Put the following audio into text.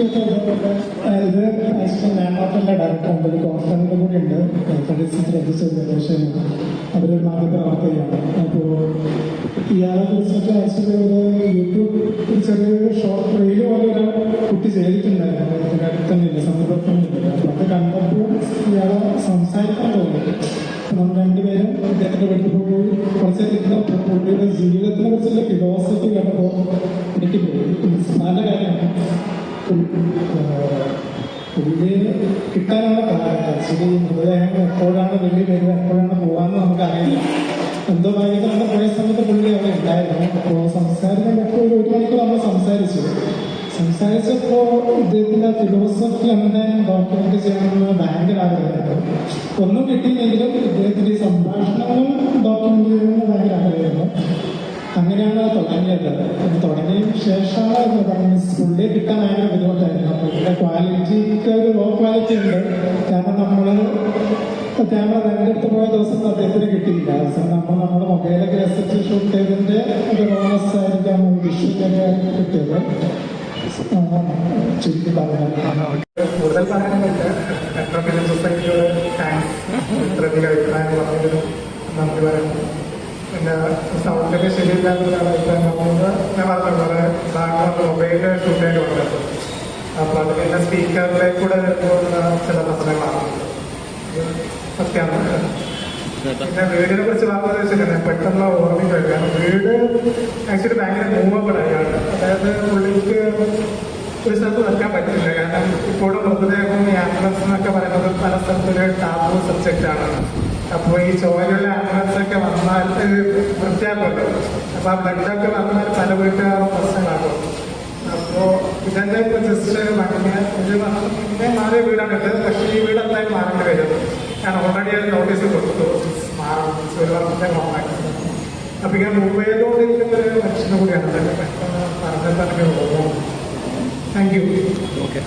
ഇത് national director ഉണ്ട്, കോൺസ്റ്റന്റിന്റെ കൂടെ ഉണ്ട്, രജിസ്റ്റർ അവരൊരു മാധ്യമപ്രവർത്തകയാണ്. അപ്പോൾ ഇയാളെ കുറിച്ചിട്ട് ആക്ച്വലി ഒരു യൂട്യൂബ് ഒരു ചെറിയൊരു ഷോർട്ട് റീല് പോലെ ഒരു കുട്ടി ചെയ്തിട്ടുണ്ടായിരുന്നു. ഇതിൻ്റെ അടുത്തന്നില്ല, സന്ദർഭത്തിനില്ല. അപ്പോൾ അത് കണ്ടപ്പോൾ ഇയാളെ സംസാരിക്കാൻ തോന്നി. നമ്മൾ രണ്ടുപേരും ഇദ്ദേഹത്തിന്റെ വീട്ടിൽ പോയി കുറച്ച് പുള്ളിയുടെ ജീവിതത്തിനെ കുറിച്ചുള്ള ഫിലോസഫി കണ്ടപ്പോൾ എനിക്ക് നല്ല കാര്യമാണ്. പുള്ളി കിട്ടാനുള്ള കാരണം ആക്ച്വലി മൃതദേഹം എപ്പോഴാണ് വെള്ളി വരിക, എപ്പോഴാണ് പോകാമെന്ന് നമുക്കറിയില്ല. എന്തോ ഭാഗ്യത്തിലാണ് പോയ സമയത്ത് പുള്ളി അവിടെ ഉണ്ടായിരുന്നു. അപ്പോൾ സംസാരിക്കാൻ എപ്പോഴും ഒരു മണിക്കൂർ നമ്മൾ സംസാരിച്ചപ്പോൾ ഇദ്ദേഹത്തിന്റെ ഫിലോസഫി എന്തായാലും ഡോക്യുമെന്റ് ചെയ്യണമെന്ന് ഭയങ്കര ആഗ്രഹമായിരുന്നു. ഒന്നും കിട്ടിയില്ലെങ്കിലും ഇദ്ദേഹത്തിന്റെ ഈ സംഭാഷണങ്ങളും ഡോക്യുമെന്റ് ചെയ്യണമെന്ന് ഭയങ്കര ആഗ്രഹമായിരുന്നു. അങ്ങനെയാണ് തുടങ്ങിയത്. തുടങ്ങിയതിന് ശേഷമാണ് പുള്ളിയെ കിട്ടാൻ ഭയങ്കര ബുദ്ധിമുട്ടായിരുന്നു. അപ്പോൾ ഇതിന്റെ ക്വാളിറ്റിക്ക് ഒരു ലോ ക്വാളിറ്റി ഉണ്ട്. കാരണം നമ്മള് ക്യാമറ രണ്ടെടുത്ത് പോയ ദിവസം അദ്ദേഹത്തിന് കിട്ടിയില്ല. നമ്മൾ നമ്മുടെ മൊബൈലൊക്കെ എസ് ഷൂട്ട് ചെയ്തതിന്റെ ഒരു റോസ് ആയിരിക്കാം വിഷുവിനൊക്കെ കിട്ടിയത്. ചുരുക്കി പറഞ്ഞാൽ കൂടുതൽ പറയാനായിട്ട് മെട്രോപൊളിറ്റൻ സൊസൈറ്റിയോട് താങ്ക്സ്. ഇത്രയധികം അഭിപ്രായം പറഞ്ഞതിന് നന്ദി പറയുന്നു. പിന്നെ സൗണ്ടൊക്കെ ശരിയില്ലാത്ത ഒരാളായിട്ടാണ് ഞാൻ പറഞ്ഞത് ബാക്ക്ഗ്രൗണ്ട് മൊബൈലിൽ ഷൂട്ട് ചെയ്ത് കൊണ്ടത്. അപ്പോൾ അത് പിന്നെ സ്പീക്കറിലേക്ക് കൂടെ വരുമ്പോൾ ചില പ്രശ്നങ്ങളാണ്, സത്യമാണ്. പിന്നെ വീടിനെ കുറിച്ച് പറഞ്ഞത് വെച്ചിട്ടുണ്ട്, പെട്ടെന്ന് ഓർമ്മിച്ച് വരികയാണ്. വീട് ആക്ച്വലി ഭയങ്കര മൂവബിൾ ആയാണ്. അതായത് പുള്ളിക്ക് ഒരു സ്ഥലത്ത് വെക്കാൻ പറ്റില്ല. കാരണം ഇപ്പോഴും മൃതദേഹവും ആംബുലൻസ് എന്നൊക്കെ പറയുന്നത് പല സ്ഥലത്തൊരു ടാബു സബ്ജക്റ്റാണ്. അപ്പോൾ ഈ ചോരയുള്ള ആംബുലൻസ് ഒക്കെ വന്നാൽ വൃത്തിയാക്കുമല്ലോ. അപ്പോൾ ആ ബ്ലഡൊക്കെ വന്നാൽ പല വീട്ടുകാരും പ്രശ്നങ്ങളാകും. അപ്പോൾ ഇതെന്നെ ഇപ്പോൾ ജസ്റ്റ് പിന്നെ മാറിയ വീടാണ് ഇത്. പക്ഷേ ഈ വീട് എന്തായാലും മാറേണ്ടി വരും. ഞാൻ ഓൾറെഡി അത് നോട്ടീസ് കൊടുത്തു, മാറണം, ഒരു വർഷത്തെ കോൺടാക്ട്. അപ്പോൾ ഇങ്ങനെ മൂവ് ചെയ്തുകൊണ്ടിരിക്കുന്ന ഒരു മനുഷ്യനും കൂടിയാണ്. പെട്ടെന്ന് പറഞ്ഞിട്ട് എനിക്ക് തോന്നുന്നു. Thank you. ഓക്കെ.